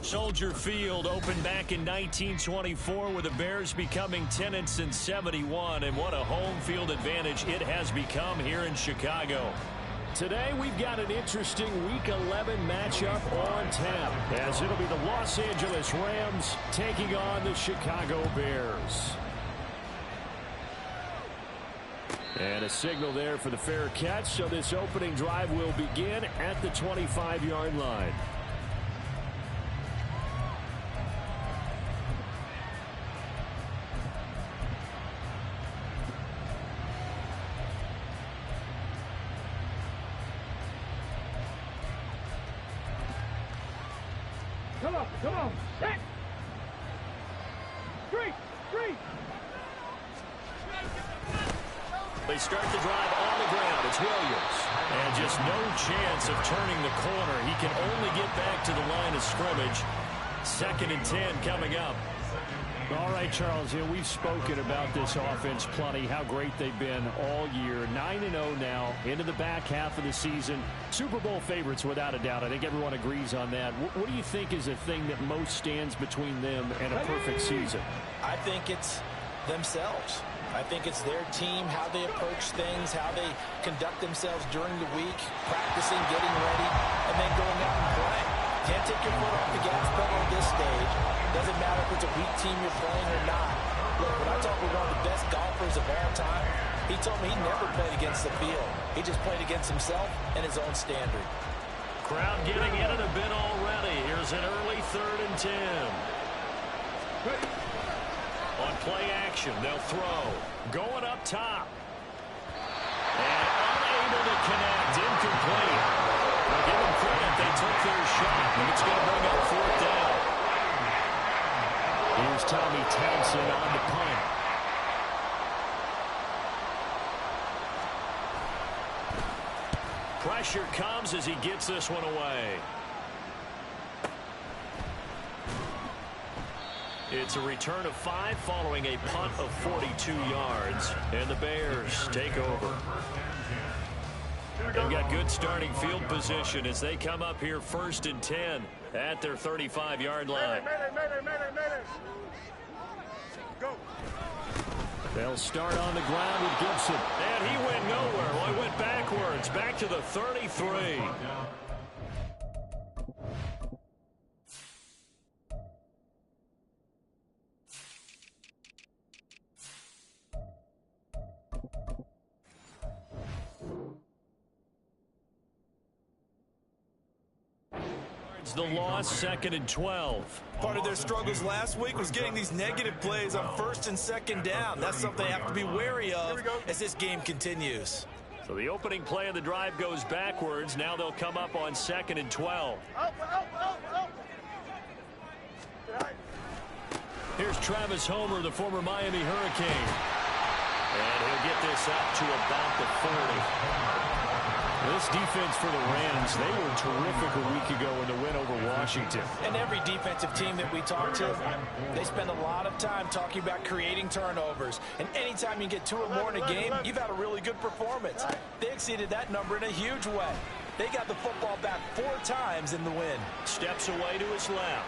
Soldier Field opened back in 1924 with the Bears becoming tenants in 71, and what a home field advantage it has become here in Chicago. Today we've got an interesting Week 11 matchup on tap, as it'll be the Los Angeles Rams taking on the Chicago Bears. And a signal there for the fair catch, so this opening drive will begin at the 25-yard line. Come on, set! Straight! They start the drive on the ground. It's Williams. And just no chance of turning the corner. He can only get back to the line of scrimmage. 2nd and 10 coming up. All right, Charles, we've spoken about this offense plenty, how great they've been all year. 9-0 now, into the back half of the season. Super Bowl favorites, without a doubt. I think everyone agrees on that. What do you think is the thing that most stands between them and a perfect season? I think it's themselves. I think it's their team, how they approach things, how they conduct themselves during the week, practicing, getting ready, and then going out and playing. Can't take your foot off the gas pedal at this stage. Doesn't matter if it's a weak team you're playing or not. Look, when I talk with one of the best golfers of all time, he told me he never played against the field. He just played against himself and his own standard. Crowd getting in it a bit already. Here's an early 3rd and 10. On play action, they'll throw. Going up top. And unable to connect. Incomplete. Well, give them credit. They took their shot, and it's going to bring up 4th down. Here's Tommy Townsend on the punt. Pressure comes as he gets this one away. It's a return of 5 following a punt of 42 yards. And the Bears take over. They've got good starting field position as they come up here 1st and 10 at their 35-yard line. Go. They'll start on the ground with Gibson. And he went nowhere. Well, he went backwards, back to the 33. The loss, 2nd and 12. Part of their struggles last week was getting these negative plays on 1st and 2nd down. That's something they have to be wary of as this game continues. So the opening play of the drive goes backwards. Now they'll come up on 2nd and 12. Here's Travis Homer, the former Miami Hurricane. And he'll get this up to about the 40. This defense for the Rams, they were terrific a week ago in the win over Washington. And every defensive team that we talk to, they spend a lot of time talking about creating turnovers. And anytime you get 2 or more in a game, you've had a really good performance. They exceeded that number in a huge way. They got the football back 4 times in the win. Steps away to his left.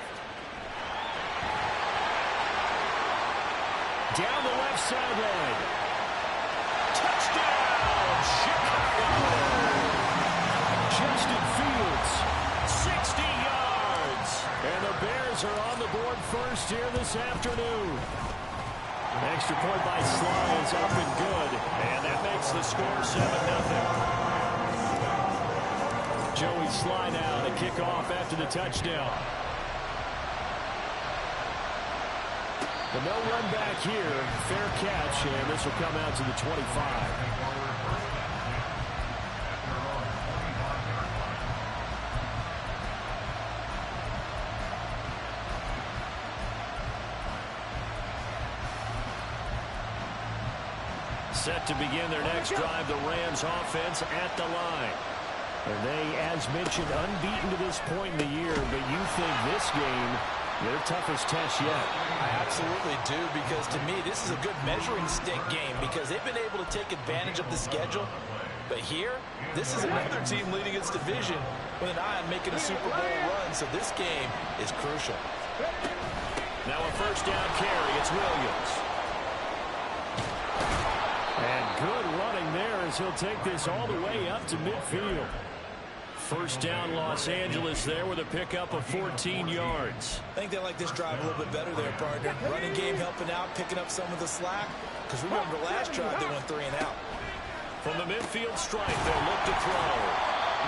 Down the left sideline. Touchdown, Chicago! Justin Fields, 60 yards. And the Bears are on the board first here this afternoon. Extra point by Sly is up and good. And that makes the score 7-0. Joey Sly now to kick off after the touchdown. But no run back here. Fair catch, and this will come out to the 25. Set to begin their next drive, the Rams offense at the line. And they, as mentioned, unbeaten to this point in the year, but you think this game Their toughest test yet. I absolutely do, because to me, this is a good measuring stick game because they've been able to take advantage of the schedule. But here, this is another team leading its division with an eye on making a Super Bowl run, so this game is crucial. Now a first down carry. It's Williams. And good running there as he'll take this all the way up to midfield. First down, Los Angeles there with a pickup of 14 yards. I think they like this drive a little bit better there, partner. Running game helping out, picking up some of the slack. Because remember, last drive they went 3 and out. From the midfield stripe, they'll look to throw.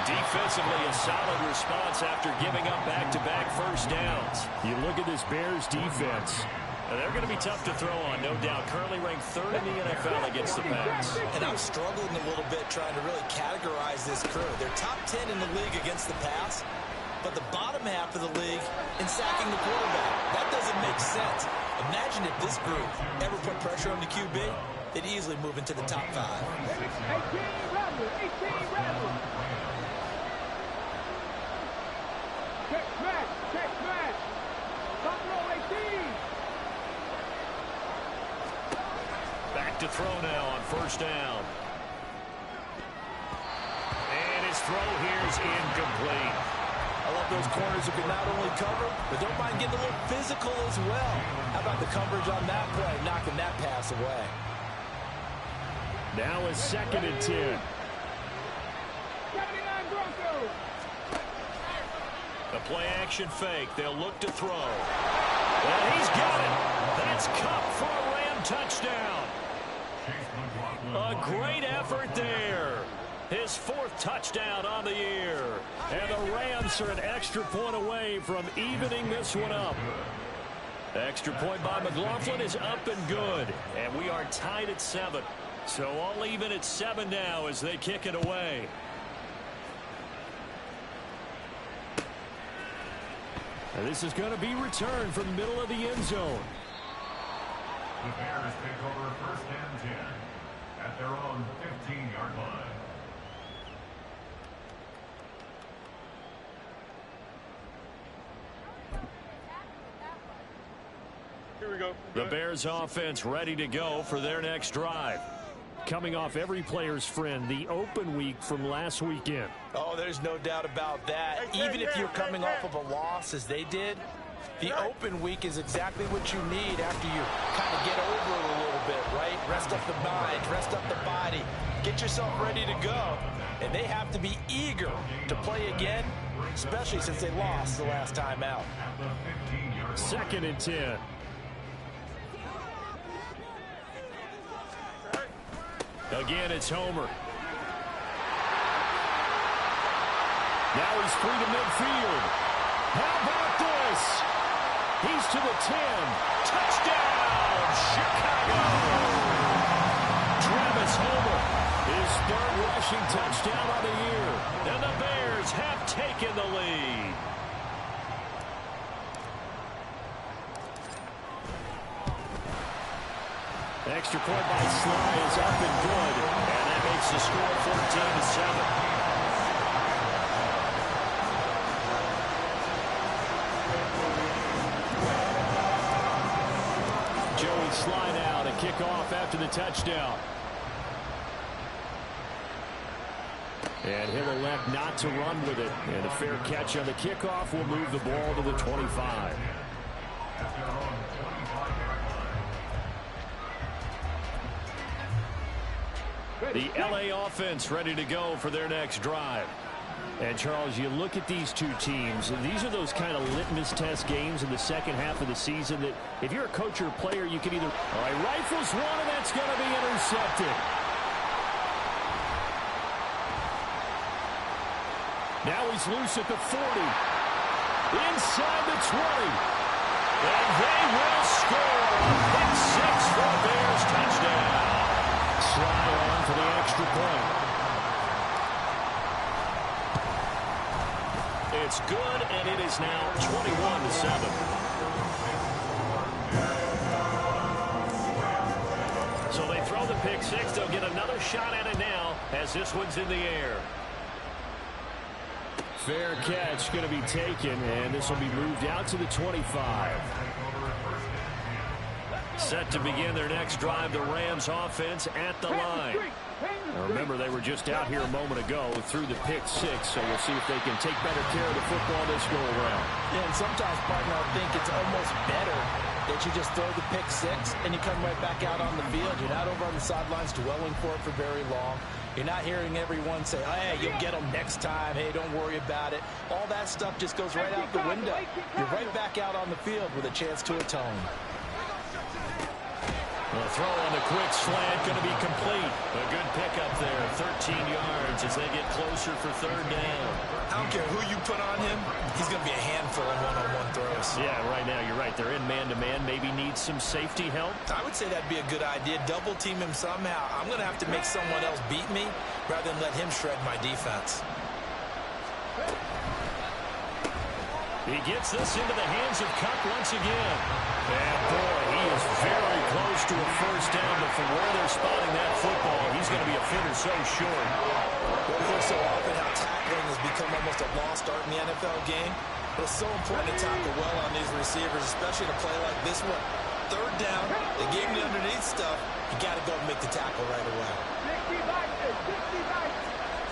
Defensively, a solid response after giving up back-to-back first downs. You look at this Bears defense. And they're going to be tough to throw on, no doubt. Currently ranked 3rd in the NFL against the pass. And I'm struggling a little bit trying to really categorize this crew. They're top 10 in the league against the pass, but the bottom half of the league in sacking the quarterback. That doesn't make sense. Imagine if this group ever put pressure on the QB, they'd easily move into the top 5. 18 Rebels, 18 Rebels. Check smash, check smash. Buffalo 18. Back to throw now on first down. And his throw here is incomplete. I love those corners who can not only cover, but don't mind getting a little physical as well. How about the coverage on that play, knocking that pass away? Now a 2nd and 10. 79 Broncos. The play action fake. They'll look to throw. And he's got it. That's Kupp for a Ram touchdown. A great effort there. His 4th touchdown on the year. And the Rams are an extra point away from evening this one up. The extra point by McLaughlin is up and good. And we are tied at 7. So all even at 7 now as they kick it away. And this is going to be returned from the middle of the end zone. The Bears take over 1st and 10 at their own 15-yard line. Here we go. The Bears offense ready to go for their next drive. Coming off every player's friend, the open week from last weekend. Oh, there's no doubt about that. Even if you're coming off of a loss as they did, the open week is exactly what you need after you kind of get over it a little bit, right? Rest up the mind, rest up the body, get yourself ready to go. And they have to be eager to play again, especially since they lost the last time out. 2nd and 10. Again, it's Homer. Now he's free to midfield. How about this? He's to the 10. Touchdown, Chicago! Travis Homer, his 3rd rushing touchdown of the year. And the Bears have taken the lead. Extra point by Sly is up and good. And that makes the score 14-7. Joey Sly now to kick off after the touchdown. And he'll elect not to run with it. And a fair catch on the kickoff will move the ball to the 25. The L.A. offense ready to go for their next drive. And, Charles, you look at these two teams, and these are those kind of litmus test games in the second half of the season that if you're a coach or a player, you can either, all right, rifles one, and that's going to be intercepted. Now he's loose at the 40. Inside the 20. And they will score. Pick 6 for the Bears. Touchdown. Slide on for the extra point. It's good, and it is now 21-7. So they throw the pick 6. They'll get another shot at it now as this one's in the air. Fair catch going to be taken, and this will be moved out to the 25. Set to begin their next drive, the Rams offense at the line. Now remember, they were just out here a moment ago through the pick six, so we'll see if they can take better care of the football this go-around. Yeah, and sometimes, partner, I think it's almost better that you just throw the pick six and you come right back out on the field. You're not over on the sidelines dwelling for it for very long. You're not hearing everyone say, oh, hey, you'll get them next time. Hey, don't worry about it. All that stuff just goes right out the window. You're right back out on the field with a chance to atone. The throw on the quick slant going to be complete. A good pickup there, 13 yards as they get closer for third down. I don't care who you put on him. He's going to be a handful in one-on-one throws. Yeah, right now you're right. They're in man-to-man. Maybe needs some safety help. I would say that'd be a good idea. Double team him somehow. I'm going to have to make someone else beat me rather than let him shred my defense. He gets this into the hands of Kupp once again. And boy, he is very close to a first down, but from where they're spotting that football, he's going to be a foot or so short. We hear so often how tackling has become almost a lost art in the NFL game. But it's so important to tackle well on these receivers, especially in a play like this one. Third down, they gave him the underneath stuff. You got to go and make the tackle right away.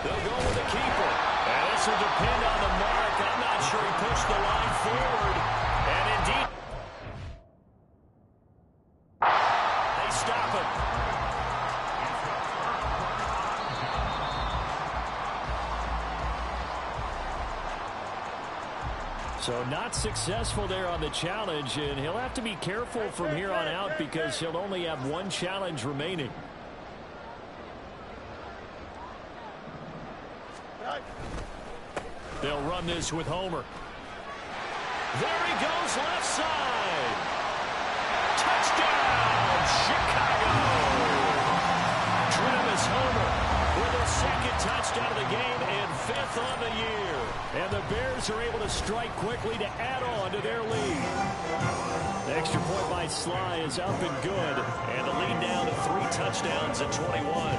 They'll go with the keeper. And this will depend on the mark. I'm not sure he pushed the line forward. And indeed, they stop him. So not successful there on the challenge, and he'll have to be careful from here on out because he'll only have one challenge remaining. They'll run this with Homer. There he goes, left side. Touchdown, Chicago. Travis Homer with a second touchdown of the game and fifth on the year. And the Bears are able to strike quickly to add on to their lead. The extra point by Sly is up and good. And the lead down to 3 touchdowns at 21.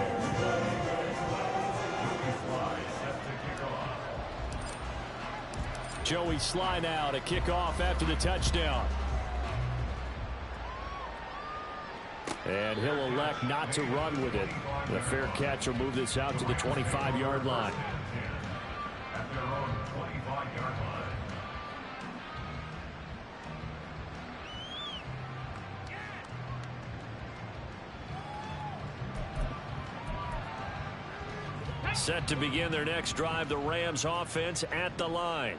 Joey Sly now to kick off after the touchdown. And he'll elect not to run with it. The fair catch will move this out to the 25-yard line. At their own 25-yard line. Set to begin their next drive, the Rams offense at the line.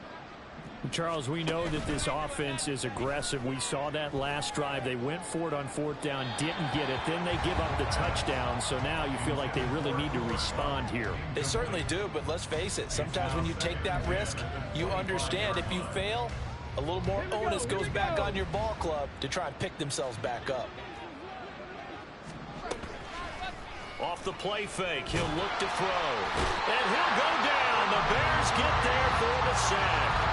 Charles, we know that this offense is aggressive. We saw that last drive. They went for it on fourth down, didn't get it. Then they give up the touchdown. So now you feel like they really need to respond here. They certainly do, but let's face it. Sometimes when you take that risk, you understand if you fail, a little more onus goes back on your ball club to try and pick themselves back up. Off the play fake, he'll look to throw. And he'll go down. The Bears get there for the sack.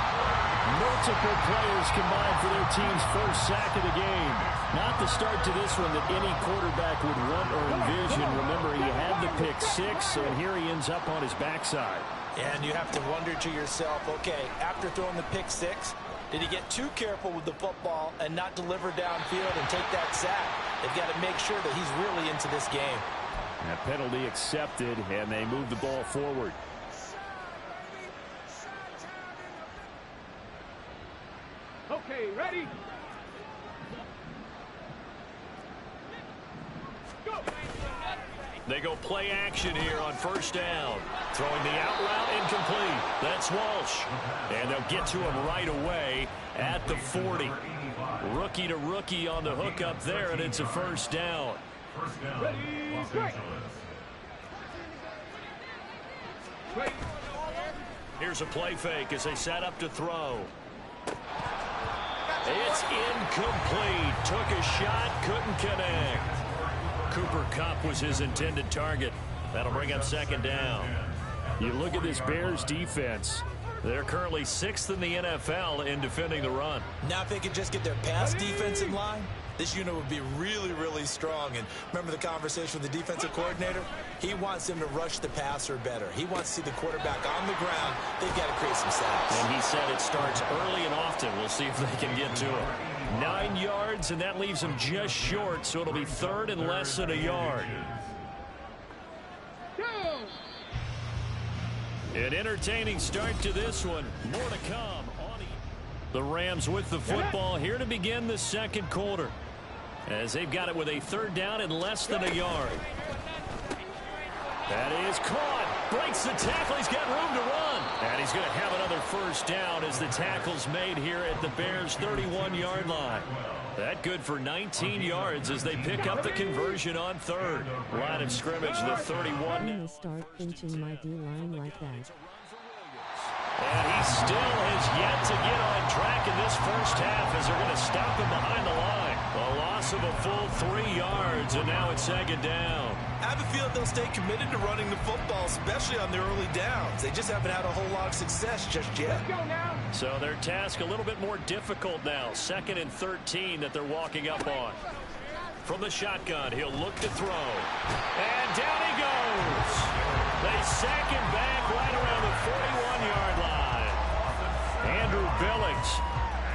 Multiple players combined for their team's first sack of the game. Not the start to this one that any quarterback would want or envision. Remember, he had the pick six, and here he ends up on his backside. And you have to wonder to yourself, okay, after throwing the pick six, did he get too careful with the football and not deliver downfield and take that sack? They've got to make sure that he's really into this game. A penalty accepted, and they move the ball forward. Okay, ready? Go! They go play action here on first down. Throwing the out route incomplete. That's Walsh. And they'll get to him right away at the 40. Rookie to rookie on the hook up there, and it's a first down. First down, Ready, Los strike. Angeles. Wait. Here's a play fake as they set up to throw. It's incomplete. Took a shot, couldn't connect. Cooper Kupp was his intended target. That'll bring up second down. You look at this Bears defense. They're currently 6th in the NFL in defending the run. Now if they could just get their pass defense in line, this unit would be really, really strong. And remember the conversation with the defensive coordinator? He wants them to rush the passer better. He wants to see the quarterback on the ground. They've got to create some sacks. And he said it starts early and often. We'll see if they can get to it. 9 yards, and that leaves them just short, so it'll be 3rd and less than a yard. An entertaining start to this one. More to come. The Rams with the football here to begin the second quarter, as they've got it with a 3rd down and less than a yard. That is caught. Breaks the tackle. He's got room to run. And he's going to have another 1st down as the tackle's made here at the Bears' 31-yard line. That good for 19 yards as they pick up the conversion on 3rd. Line of scrimmage, the 31. I'm going to start inching my D-line like that. And he still has yet to get on track in this first half as they're going to stop him behind the line. A loss of a full 3 yards, and now it's 2nd down. I have a feeling they'll stay committed to running the football, especially on their early downs. They just haven't had a whole lot of success just yet. So their task a little bit more difficult now. 2nd and 13 that they're walking up on. From the shotgun, he'll look to throw. And down he goes. They sack him back right around the 41-yard line. Andrew Billings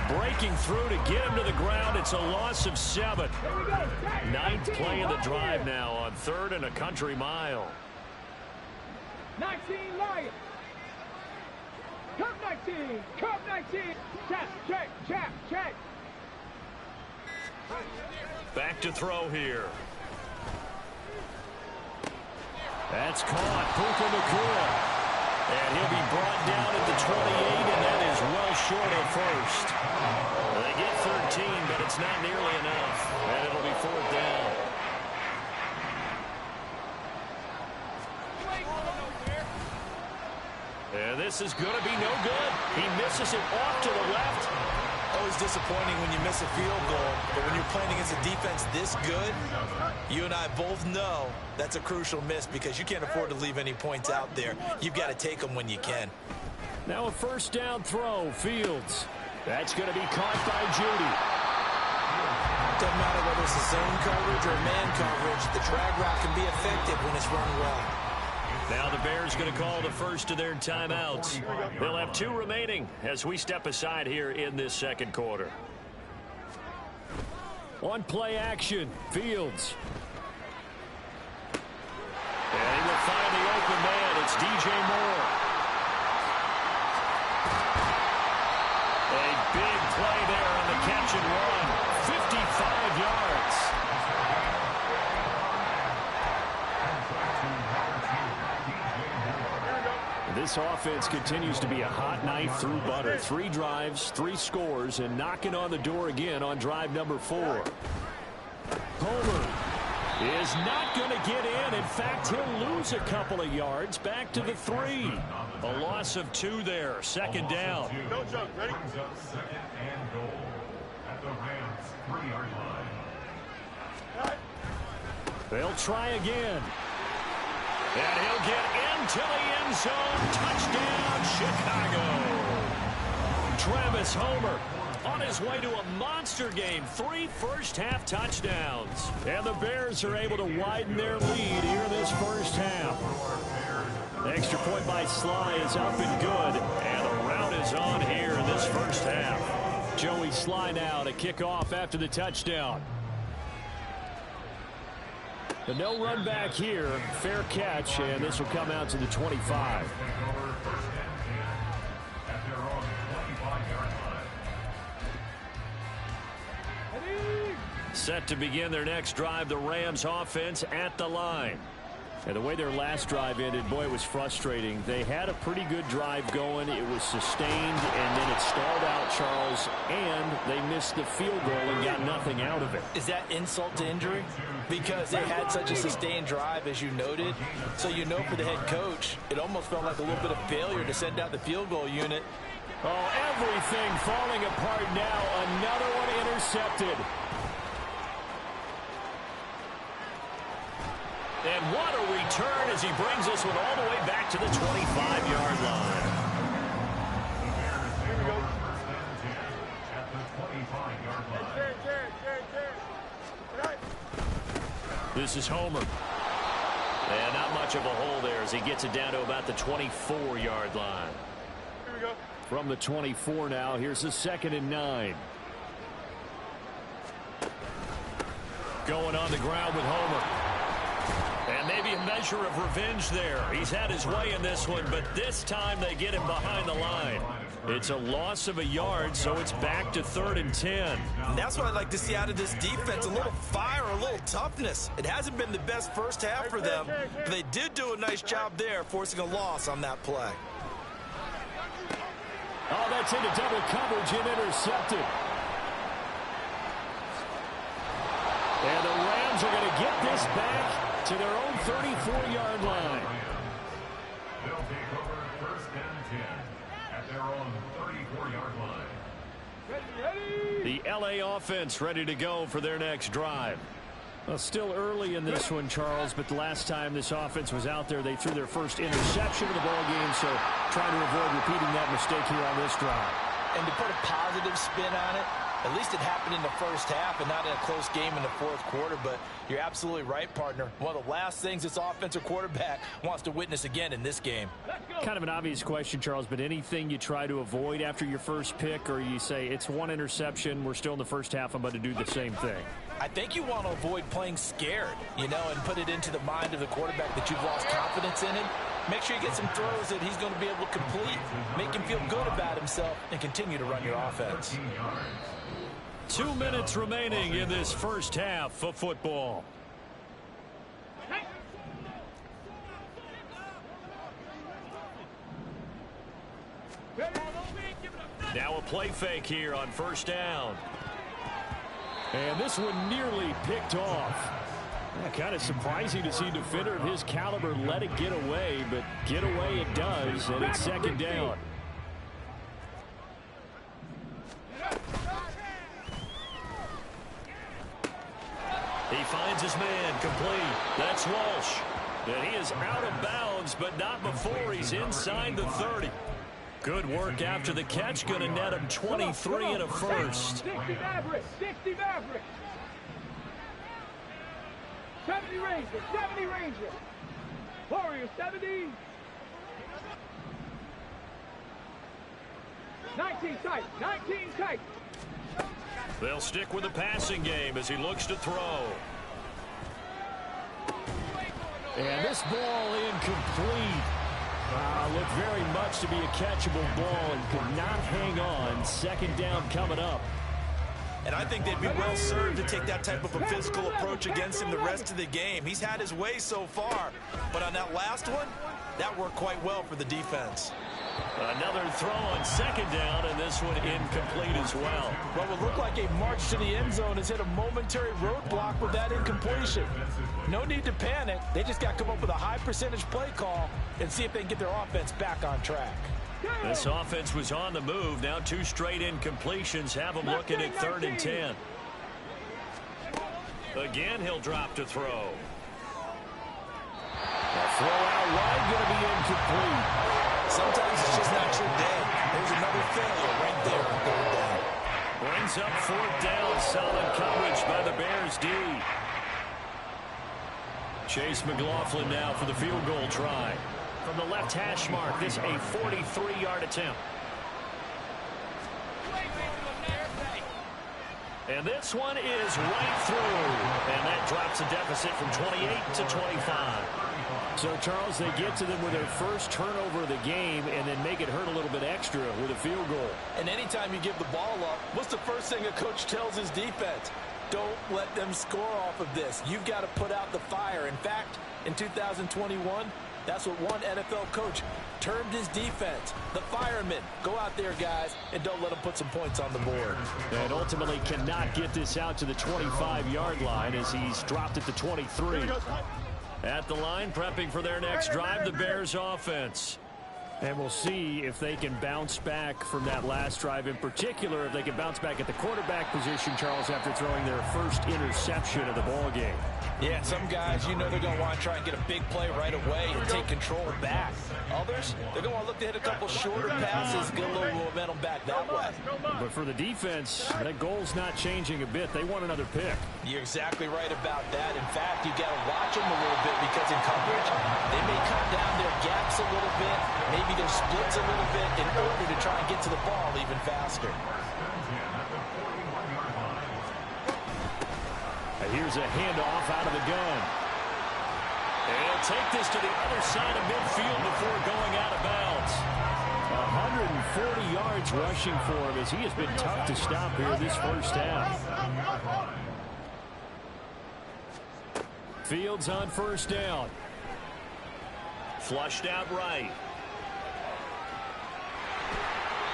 breaking through to get him to the ground. It's a loss of 7. 9th play of the drive now on 3rd and a country mile. 19 Lions. Come 19. Come 19. Check. Back to throw here. That's caught. Puka Nacua. And he'll be brought down at the 28, and that is well short of 1st. They get 13, but it's not nearly enough. And it'll be 4th down. And this is going to be no good. He misses it off to the left. Always disappointing when you miss a field goal, but when you're playing against a defense this good, you and I both know that's a crucial miss because you can't afford to leave any points out there. You've got to take them when you can. Now a 1st down throw, Fields. That's going to be caught by Judy. Doesn't matter whether it's a zone coverage or man coverage, the drag route can be effective when it's run well. Now the Bears going to call the first of their timeouts. They'll have 2 remaining as we step aside here in this second quarter. On play action, Fields. And he will find the open man. It's DJ Moore. A big play there on the catch and run. 55 yards. This offense continues to be a hot knife through butter. 3 drives, 3 scores, and knocking on the door again on drive number 4. Homer is not going to get in. In fact, he'll lose a couple of yards back to the 3. A loss of 2 there. 2nd down. No joke. Ready? 2nd and goal at the Rams 3-yard line. They'll try again. And he'll get into the end zone. Touchdown, Chicago. Travis Homer on his way to a monster game. 3 first-half touchdowns. And the Bears are able to widen their lead here in this first half. Extra point by Sly is up and good. And the rout is on here in this first half. Joey Sly now to kick off after the touchdown. But no run back here. Fair catch, and this will come out to the 25. Set to begin their next drive, the Rams offense at the line. And the way their last drive ended, boy, it was frustrating. They had a pretty good drive going. It was sustained, and then it stalled out, Charles, and they missed the field goal and got nothing out of it. Is that insult to injury? Because they had such a sustained drive, as you noted. So you know for the head coach, it almost felt like a little bit of failure to send out the field goal unit. Oh, everything falling apart now. Another one intercepted. And what a return as he brings this one all the way back to the 25-yard line. This is Homer. And not much of a hole there as he gets it down to about the 24-yard line. Here we go. From the 24 now, here's the 2nd and 9. Going on the ground with Homer. And maybe a measure of revenge there. He's had his way in this one, but this time they get him behind the line. It's a loss of a yard, so it's back to 3rd and 10. And that's what I'd like to see out of this defense, a little fire, a little toughness. It hasn't been the best first half for them, but they did do a nice job there, forcing a loss on that play. Oh, that's into double coverage and intercepted. And the Rams are going to get this back to their own 34-yard line. They'll take over 1st and 10 at their own 34-yard line. Ready. The LA offense ready to go for their next drive. Well, still early in this one, Charles, but the last time this offense was out there, they threw their first interception of the ball game, so trying to avoid repeating that mistake here on this drive. And to put a positive spin on it, at least it happened in the first half and not in a close game in the 4th quarter. But you're absolutely right, partner. One of the last things this offensive quarterback wants to witness again in this game. Kind of an obvious question, Charles, but anything you try to avoid after your first pick, or you say it's one interception, we're still in the first half, I'm about to do the same thing? I think you want to avoid playing scared, and put it into the mind of the quarterback that you've lost confidence in him. Make sure you get some throws that he's going to be able to complete, make him feel good about himself, and continue to run your offense. 2 minutes remaining in this first half of football. Now a play fake here on 1st down. And this one nearly picked off. Kind of surprising to see a defender of his caliber let it get away, but get away it does, and it's 2nd down. He finds his man complete. That's Walsh. And he is out of bounds, but not before he's inside the 30. Good work after the catch. Going to net him 23 and a first. 60 Mavericks. 60 Mavericks. 70 Rangers. 70 Rangers. Warriors 70. 19 tight. 19 tight. They'll stick with the passing game as he looks to throw. And this ball incomplete. Looked very much to be a catchable ball and could not hang on. 2nd down coming up. And I think they'd be well served to take that type of a physical approach against him the rest of the game. He's had his way so far, but on that last one, that worked quite well for the defense. Another throw on 2nd down, and this one incomplete as well. What would look like a march to the end zone has hit a momentary roadblock with that incompletion. No need to panic. They just got to come up with a high percentage play call and see if they can get their offense back on track. This offense was on the move. Now 2 straight incompletions have them looking at 3rd and 10. Again, he'll drop to throw. A throw out wide, going to be incomplete. Sometimes it's just not your day. There's another failure right there on 3rd down. Brings up 4th down. Solid coverage by the Bears D. Chase McLaughlin now for the field goal try. From the left hash mark, this a 43-yard attempt. And this one is right through. And that drops the deficit from 28 to 25. So, Charles, they get to them with their first turnover of the game and then make it hurt a little bit extra with a field goal. And anytime you give the ball up, what's the first thing a coach tells his defense? Don't let them score off of this. You've got to put out the fire. In fact, in 2021, that's what one NFL coach termed his defense. The firemen. Go out there, guys, and don't let them put some points on the board. And ultimately cannot get this out to the 25-yard line as he's dropped at the 23. At the line, prepping for their next drive, the Bears offense. And we'll see if they can bounce back from that last drive, in particular, if they can bounce back at the quarterback position, Charles, after throwing their first interception of the ball game. Yeah, some guys, you know they're going to want to try and get a big play right away and take control back. Others, they're going to want to look to hit a couple shorter passes, get a little momentum back that way. But for the defense, that goal's not changing a bit. They want another pick. You're exactly right about that. In fact, you got to watch them a little bit because in coverage, they may cut down their gaps a little bit, maybe their splits a little bit in order to try and get to the ball even faster. Here's a handoff out of the gun. And he'll take this to the other side of midfield before going out of bounds. 140 yards rushing for him as he has been tough to stop here this first half. Fields on first down. Flushed out right.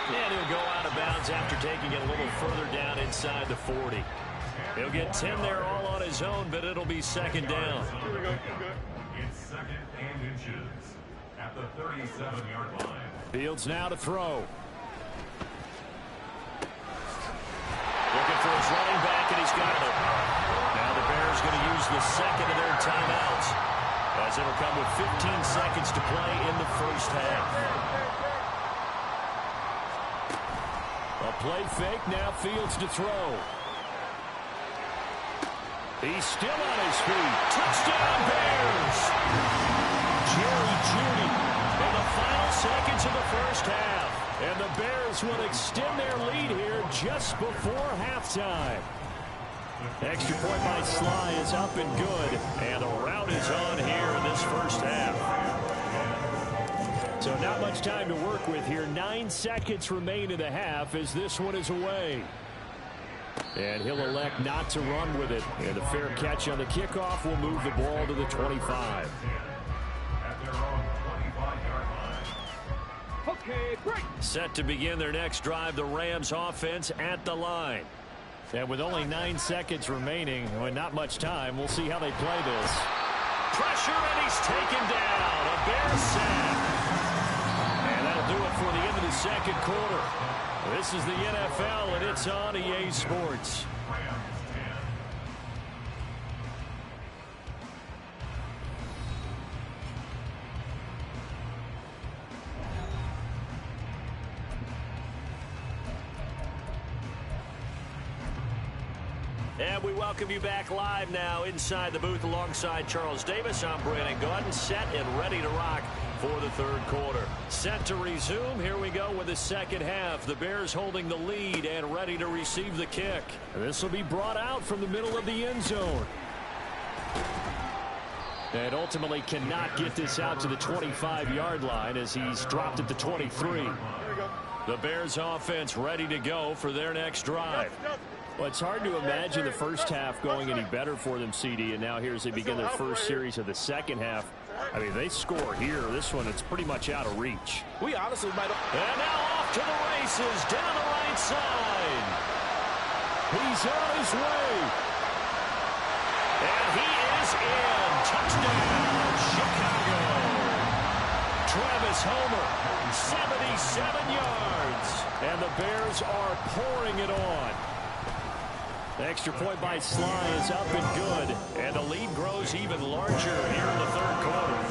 And he'll go out of bounds after taking it a little further down inside the 40. He'll get 10 there all on his own, but it'll be second down. It's second and inches at the 37-yard line. Fields now to throw. Looking for his running back, and he's got it. Now the Bears going to use the second of their timeouts, as it'll come with 15 seconds to play in the first half. A play fake, now Fields to throw. He's still on his feet. Touchdown, Bears! Jerry Jeudy in the final seconds of the first half. And the Bears will extend their lead here just before halftime. Extra point by Sly is up and good. And the rout is on here in this first half. So not much time to work with here. 9 seconds remain in the half as this one is away. And he'll elect not to run with it. And a fair catch on the kickoff will move the ball to the 25. Okay, break. Set to begin their next drive, the Rams offense at the line. And with only 9 seconds remaining, well, not much time, we'll see how they play this. Pressure, and he's taken down. A Bears sack. And that'll do it for the end of the second quarter. This is the NFL, and it's on EA Sports. And we welcome you back live now inside the booth alongside Charles Davis. I'm Brandon Gaudin, set and ready to rock for the third quarter. Set to resume. Here we go with the second half. The Bears holding the lead and ready to receive the kick. And this will be brought out from the middle of the end zone. And ultimately cannot get this out to the 25-yard line as he's dropped at the 23. The Bears offense ready to go for their next drive. Well, it's hard to imagine the first half going any better for them, CD, and now here as they begin their first series of the second half. I mean, they score here. This one, it's pretty much out of reach. We honestly might have... And now off to the races, down the right side. He's on his way. And he is in. Touchdown, Chicago. Travis Homer, 77 yards. And the Bears are pouring it on. The extra point by Sly is up and good. And the lead grows even larger here in the third quarter.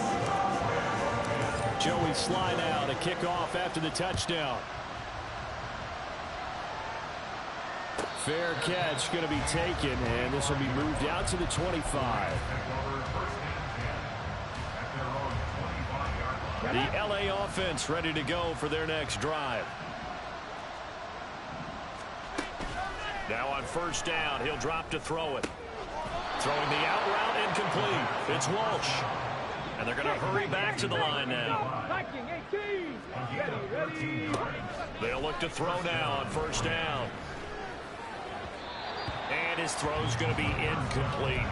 Joey Sly now to kick off after the touchdown. Fair catch going to be taken, and this will be moved out to the 25. The LA offense ready to go for their next drive. Now on first down, he'll drop to throw it. Throwing the out route incomplete. It's Walsh. And they're going to hurry back to the line now. Viking 18. Ready. They'll look to throw now on first down. And his throw's going to be incomplete.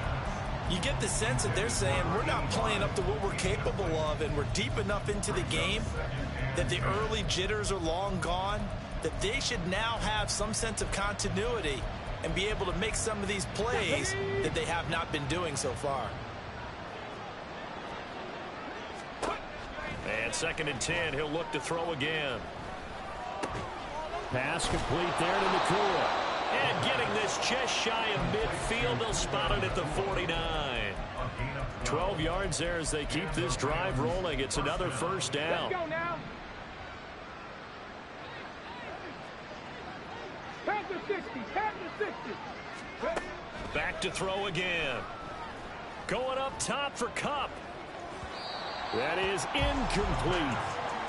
You get the sense that they're saying we're not playing up to what we're capable of, and we're deep enough into the game that the early jitters are long gone, that they should now have some sense of continuity and be able to make some of these plays that they have not been doing so far. And On 2nd and 10, he'll look to throw again. Pass complete there to Nakua. And getting this just shy of midfield, they'll spot it at the 49. 12 yards there as they keep this drive rolling. It's another first down. Let's go now. Pass to 60. Pass to 60. Back to throw again. Going up top for Kupp. That is incomplete.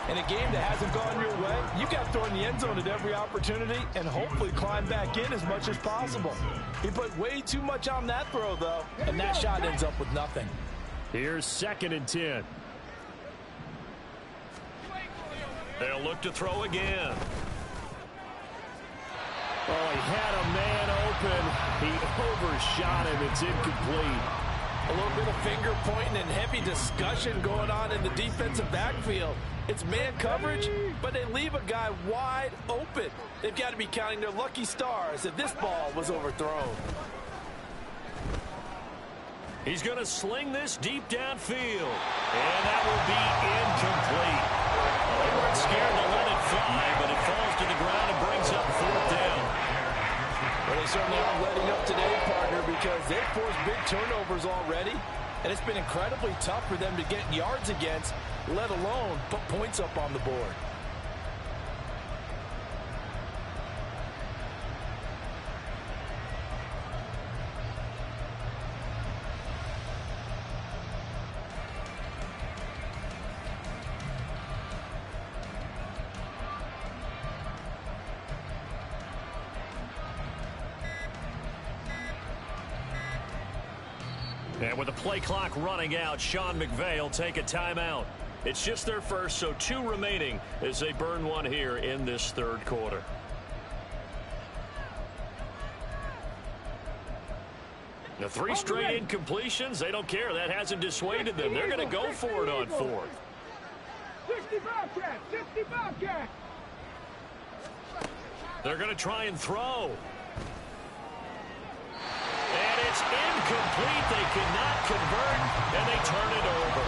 In a game that hasn't gone your way, you got to throw in the end zone at every opportunity and hopefully climb back in as much as possible. He put way too much on that throw, though, and that shot ends up with nothing. Here's 2nd and 10. They'll look to throw again. Oh, he had a man open. He overshot him. It's incomplete. A little bit of finger pointing and heavy discussion going on in the defensive backfield. It's man coverage, but they leave a guy wide open. They've got to be counting their lucky stars if this ball was overthrown. He's going to sling this deep downfield. And that will be incomplete. They weren't scared to let it fly, but it falls to the ground and brings up 4th down. Well, they certainly aren't letting up today, partner, because they've forced big turnovers already, and it's been incredibly tough for them to get yards against, let alone put points up on the board. And with the play clock running out, Sean McVay will take a timeout. It's just their first, so 2 remaining as they burn one here in this 3rd quarter. The 3 straight incompletions, they don't care. That hasn't dissuaded them. They're going to go for it on 4th. 60 Bobcat. 60 Bobcat. They're going to try and throw. And it's incomplete. They cannot convert, and they turn it over.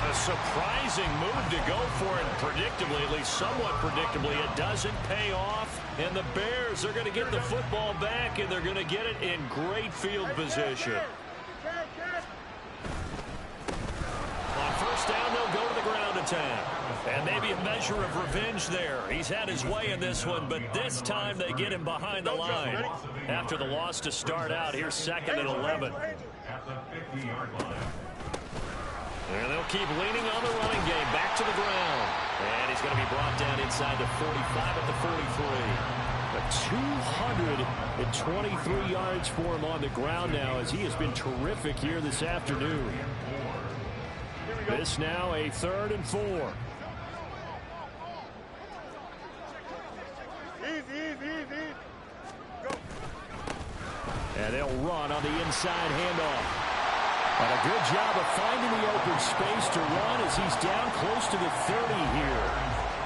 A surprising move to go for it, predictably, at least somewhat predictably. It doesn't pay off, and the Bears are going to get the football back, and they're going to get it in great field position. On 1st down, they'll go to the ground attack. And maybe a measure of revenge there. He's had his way in this one, but this time they get him behind the line. After the loss to start out, here's 2nd and 11. At the 50-yard line. And they'll keep leaning on the running game. Back to the ground. And he's going to be brought down inside the 45 at the 43. 223 yards for him on the ground now as he has been terrific here this afternoon. This now a 3rd and 4. Easy. Go. And they'll run on the inside handoff. And a good job of finding the open space to run as he's down close to the 30 here.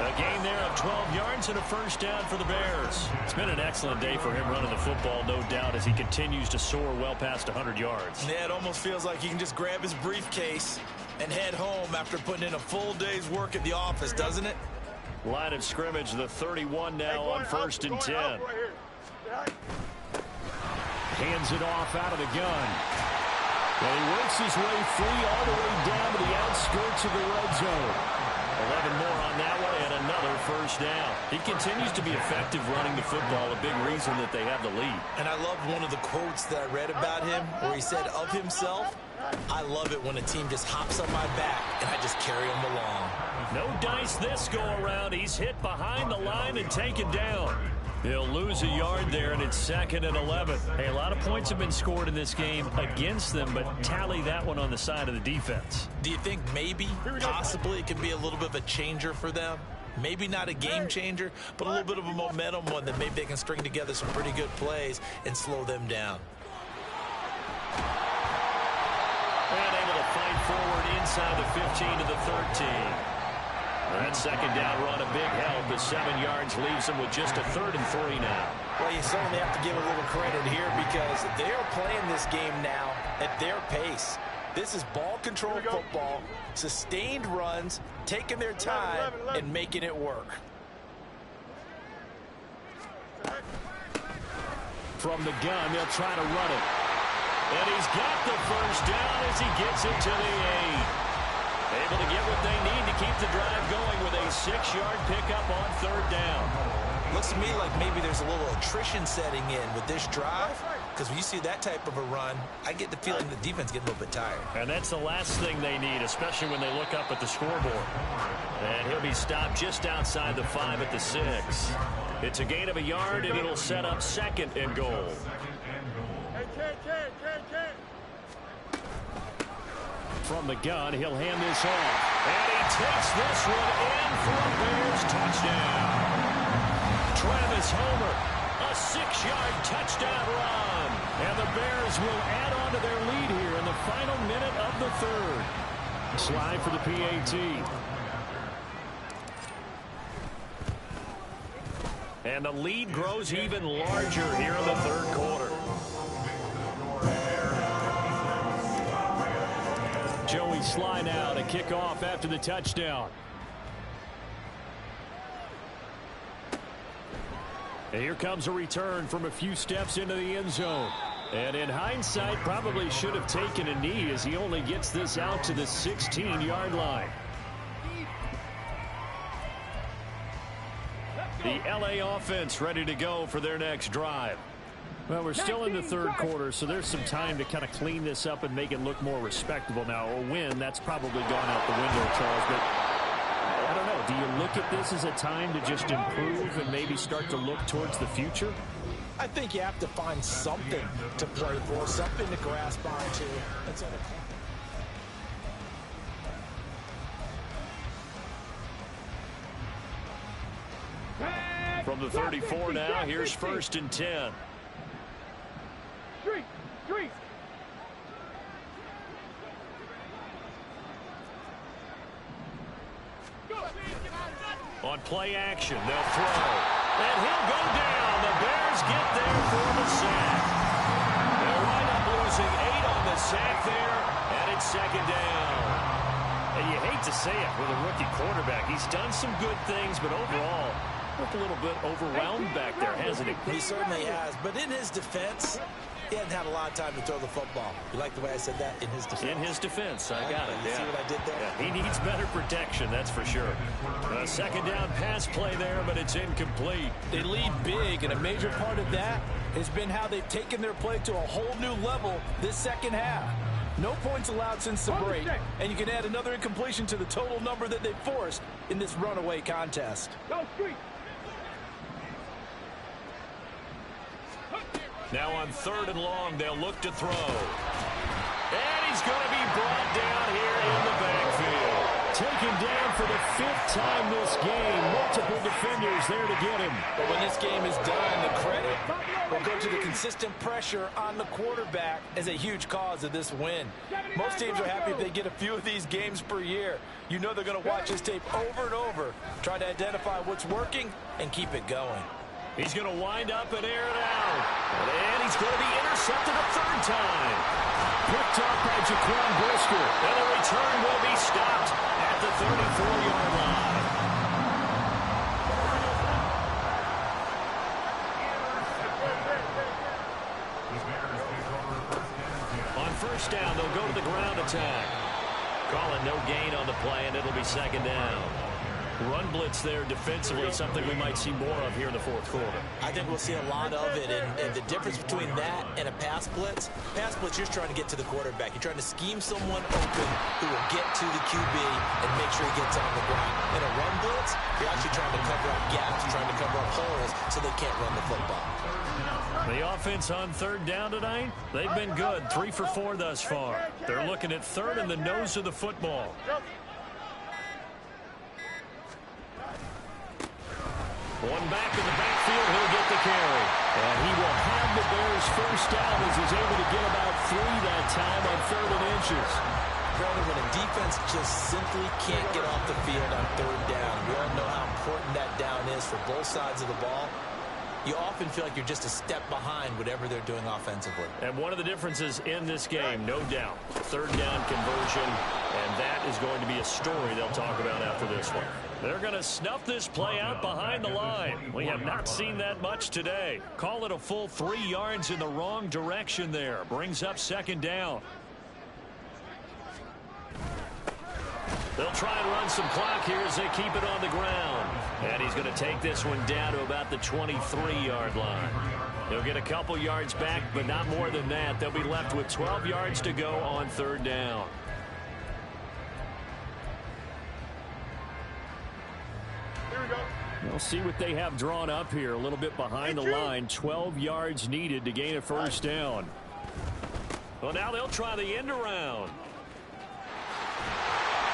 A gain there of 12 yards and a first down for the Bears. It's been an excellent day for him running the football, no doubt, as he continues to soar well past 100 yards. Yeah, it almost feels like he can just grab his briefcase and head home after putting in a full day's work at the office, doesn't it? Line of scrimmage, the 31 now on 1st and 10. Hands it off out of the gun. And he works his way free all the way down to the outskirts of the red zone. 11 more on that one and another first down. He continues to be effective running the football, a big reason that they have the lead. And I loved one of the quotes that I read about him where he said of himself, "I love it when a team just hops on my back and I just carry them along." No dice this go around. He's hit behind the line and taken down. He'll lose a yard there, and it's 2nd and 11. Hey, a lot of points have been scored in this game against them, but tally that one on the side of the defense. Do you think maybe, possibly, it could be a little bit of a changer for them? Maybe not a game changer, but a little bit of a momentum one that maybe they can string together some pretty good plays and slow them down. And able to fight forward inside the 15 to the 13. That 2nd down run a big help. The 7 yards leaves them with just a 3rd and 3 now. Well, you certainly have to give a little credit here because they are playing this game now at their pace. This is ball control football, sustained runs, taking their time, and making it work. From the gun, they'll try to run it. And he's got the first down as he gets it to the 8. Able to get what they need to keep the drive going with a 6-yard pickup on 3rd down. Looks to me like maybe there's a little attrition setting in with this drive, because when you see that type of a run, I get the feeling the defense getting a little bit tired. And that's the last thing they need, especially when they look up at the scoreboard. And he'll be stopped just outside the 5 at the 6. It's a gain of a yard, and it'll set up 2nd and goal. From the gun, he'll hand this off. And he takes this one in for a Bears touchdown. Travis Homer, a 6-yard touchdown run. And the Bears will add on to their lead here in the final minute of the 3rd. Slide for the PAT. And the lead grows even larger here in the 3rd quarter. Joey Sly now to kick off after the touchdown. And here comes a return from a few steps into the end zone. And in hindsight, probably should have taken a knee as he only gets this out to the 16-yard line. The LA offense ready to go for their next drive. Well, we're still in the 3rd quarter, so there's some time to kind of clean this up and make it look more respectable. Now, a win, that's probably gone out the window, Charles, but I don't know. Do you look at this as a time to just improve and maybe start to look towards the future? I think you have to find something to play for, something to grasp onto. From the 34 now, here's 1st and 10. Street. On play action, they'll throw. And he'll go down. The Bears get there for the sack. They'll wind up losing 8 on the sack there, and it's 2nd down. And you hate to say it with a rookie quarterback. He's done some good things, but overall, looked a little bit overwhelmed back there, hasn't he? He certainly has, but in his defense, he hasn't had a lot of time to throw the football. You like the way I said that? In his defense. In his defense, I got it. You see what I did there? Yeah, he needs better protection, that's for sure. A 2nd down pass play there, but it's incomplete. They lead big, and a major part of that has been how they've taken their play to a whole new level this 2nd half. No points allowed since the break, and you can add another incompletion to the total number that they forced in this runaway contest. Go Street. Now on 3rd and long, they'll look to throw. And he's going to be brought down here in the backfield. Taken down for the 5th time this game. Multiple defenders there to get him. But when this game is done, the credit will go to the consistent pressure on the quarterback as a huge cause of this win. Most teams are happy if they get a few of these games per year. You know they're going to watch this tape over and over, try to identify what's working and keep it going. He's going to wind up and air it out. And he's going to be intercepted a 3rd time. Picked up by Jaquan Brisker. And the return will be stopped at the 34-yard line. On 1st down, they'll go to the ground attack. Calling no gain on the play, and it'll be 2nd down. Run blitz there defensively, something we might see more of here in the 4th quarter. I think we'll see a lot of it, and the difference between that and a pass blitz, you're trying to get to the quarterback. You're trying to scheme someone open who will get to the QB and make sure he gets on the ground. In a run blitz, you're actually trying to cover up gaps, trying to cover up holes so they can't run the football. The offense on 3rd down tonight, they've been good, 3 for 4 thus far. They're looking at 3rd and the nose of the football. One back in the backfield, he'll get the carry. And he will have the Bears 1st down as he's able to get about 3 that time on 3rd and inches. Brandon, when a defense just simply can't get off the field on 3rd down, we all know how important that down is for both sides of the ball. you often feel like you're just a step behind whatever they're doing offensively. And one of the differences in this game, no doubt, third down conversion, and that is going to be a story they'll talk about after this one. They're going to snuff this play out behind the line. We have not seen that much today. Call it a full 3 yards in the wrong direction there. Brings up second down. They'll try and run some clock here as they keep it on the ground. And he's going to take this one down to about the 23-yard line. He'll get a couple yards back, but not more than that. They'll be left with 12 yards to go on third down. We'll see what they have drawn up here. A little bit behind the line. 12 yards needed to gain a first down. Well, now they'll try the end around.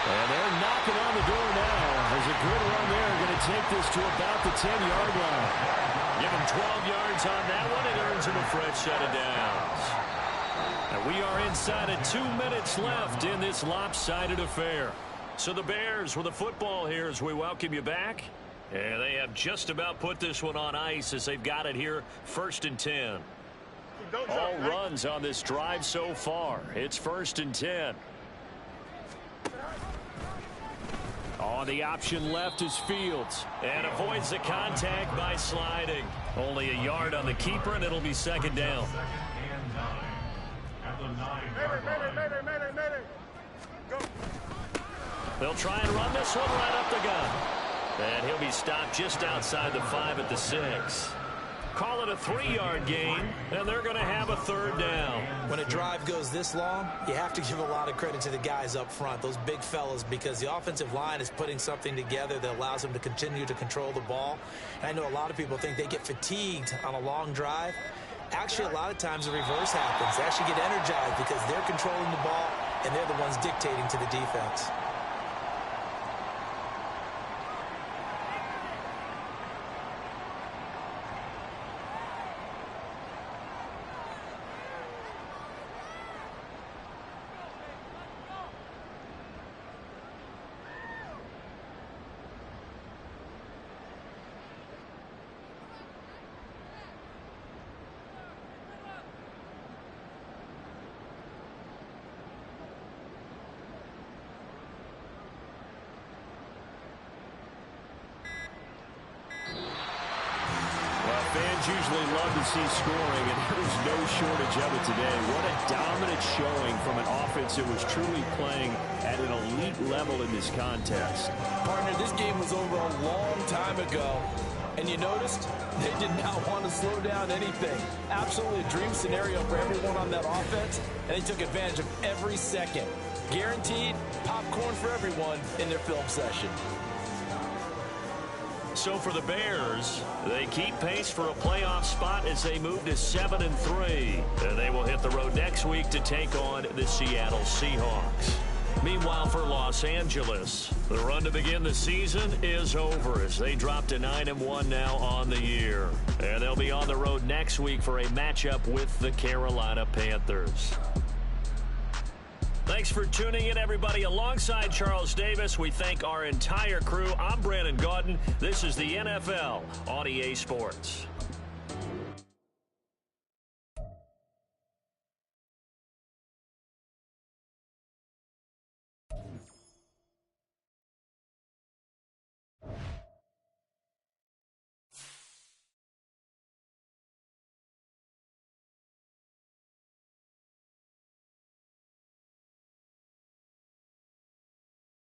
And they're knocking on the door now. There's a good run there. Going to take this to about the 10-yard line. Give him 12 yards on that one. It earns him a fresh set of downs. And we are inside of 2 minutes left in this lopsided affair. So the Bears with the football here as we welcome you back. And they have just about put this one on ice as they've got it here, 1st and 10. All runs on this drive so far. It's 1st and 10. On the option left is Fields. And avoids the contact by sliding. Only a yard on the keeper, and it'll be second down. They'll try and run this one right up the gut. And he'll be stopped just outside the 5 at the 6. Call it a 3-yard gain, and they're going to have a third down. When a drive goes this long, you have to give a lot of credit to the guys up front, those big fellas, because the offensive line is putting something together that allows them to continue to control the ball. And I know a lot of people think they get fatigued on a long drive. Actually, a lot of times the reverse happens. They actually get energized because they're controlling the ball, and they're the ones dictating to the defense. Fans usually love to see scoring, and there's no shortage of it today. What a dominant showing from an offense that was truly playing at an elite level in this contest. Partner, this game was over a long time ago, and you noticed they did not want to slow down anything. Absolutely a dream scenario for everyone on that offense, and they took advantage of every second. Guaranteed popcorn for everyone in their film session. So for the Bears, they keep pace for a playoff spot as they move to 7-3. And they will hit the road next week to take on the Seattle Seahawks. Meanwhile, for Los Angeles, the run to begin the season is over as they drop to 9-1 now on the year. And they'll be on the road next week for a matchup with the Carolina Panthers. Thanks for tuning in, everybody. Alongside Charles Davis, we thank our entire crew. I'm Brandon Gaudin. This is the NFL on EA Sports.